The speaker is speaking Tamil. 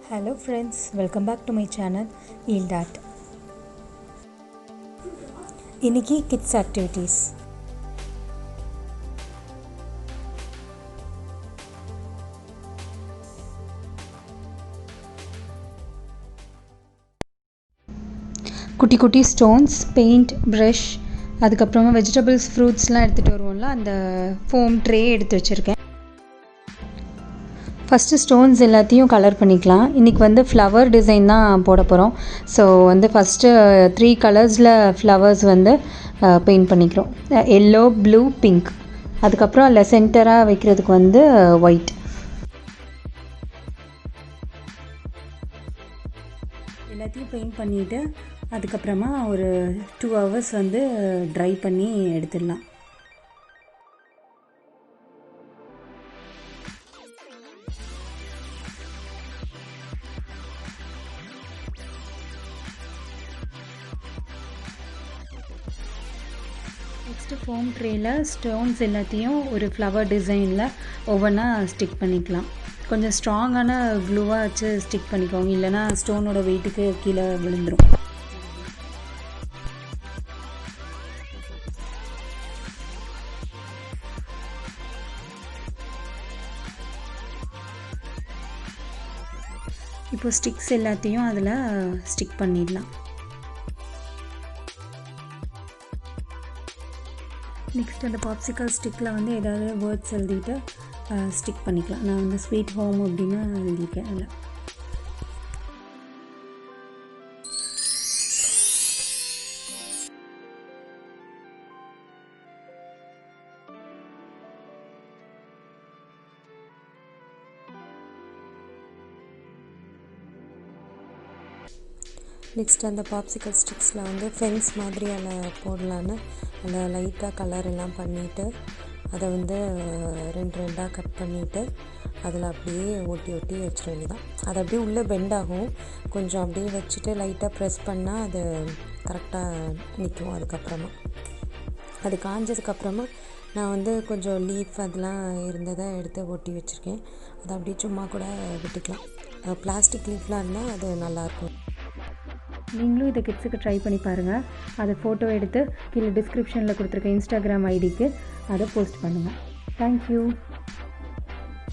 Hello friends, welcome back to my channel Yield Art. இன்னைக்கு kids activities. குட்டி குட்டி ஸ்டோன்ஸ், பெயிண்ட், ப்ரஷ், அதுக்கப்புறமா வெஜிடபிள்ஸ், ஃப்ரூட்ஸ்லாம் எடுத்துகிட்டு வருவோம்ல, அந்த ஃபோம் ட்ரே எடுத்து வச்சுருக்கேன். ஃபஸ்ட்டு ஸ்டோன்ஸ் எல்லாத்தையும் கலர் பண்ணிக்கலாம். இன்றைக்கி வந்து ஃப்ளவர் டிசைன் தான் போட போகிறோம். ஸோ வந்து ஃபஸ்ட்டு 3 கலர்ஸில் ஃப்ளவர்ஸ் வந்து பெயிண்ட் பண்ணிக்கிறோம். Yellow, blue, pink. அதுக்கப்புறம் அதில் சென்டராக வைக்கிறதுக்கு வந்து ஒயிட். எல்லாத்தையும் பெயிண்ட் பண்ணிவிட்டு அதுக்கப்புறமா ஒரு 2 hours வந்து ட்ரை பண்ணி எடுத்துடலாம். நெக்ஸ்ட்டு ஃபோம் ட்ரேயில் ஸ்டோன்ஸ் எல்லாத்தையும் ஒரு ஃப்ளவர் டிசைனில் ஒவ்வொன்றா ஸ்டிக் பண்ணிக்கலாம். கொஞ்சம் ஸ்ட்ராங்கான க்ளூவாக வச்சு ஸ்டிக் பண்ணிக்கோங்க, இல்லைனா ஸ்டோனோட வெயிட்டுக்கு கீழே விழுந்துடும். இப்போ ஸ்டிக்ஸ் எல்லாத்தையும் அதில் ஸ்டிக் பண்ணிடலாம். நெக்ஸ்ட் அந்த பாப்சிக்கல் ஸ்டிக்கில் வந்து ஏதாவது வேர்ட்ஸ் எழுதிட்டு ஸ்டிக் பண்ணிக்கலாம். நான் வந்து ஸ்வீட் ஹோம் அப்படின்னு எழுதியிருக்கேன் அதில். நெக்ஸ்ட் அந்த பாப்சிக்கல் ஸ்டிக்ஸில் வந்து ஃபென்ஸ் மாதிரி அதில் போடலான்னு அதில் லைட்டாக கலர் எல்லாம் பண்ணிவிட்டு அதை வந்து 2 கட் பண்ணிவிட்டு அதில் அப்படியே ஒட்டி வச்சிட வேண்டியதான். அது அப்படியே உள்ளே பெண்ட் ஆகும். கொஞ்சம் அப்படியே வச்சுட்டு லைட்டாக ப்ரெஸ் பண்ணால் அது கரெக்டாக நிற்கும். அதுக்கப்புறமா அது காஞ்சதுக்கப்புறமா நான் வந்து கொஞ்சம் லீஃப் அதெல்லாம் இருந்ததை எடுத்து ஒட்டி வச்சுருக்கேன். அதை அப்படியே சும்மா கூட விட்டுக்கலாம். பிளாஸ்டிக் லீஃப்லாம் இருந்தால் அது நல்லாயிருக்கும். நீங்களும் இதை கிட்ஸுக்கு ட்ரை பண்ணி பாருங்கள். அதை ஃபோட்டோ எடுத்து கீழே டிஸ்கிரிப்ஷனில் கொடுத்துருக்க இன்ஸ்டாகிராம் ஐடிக்கு அதை போஸ்ட் பண்ணுங்கள். தேங்க்யூ.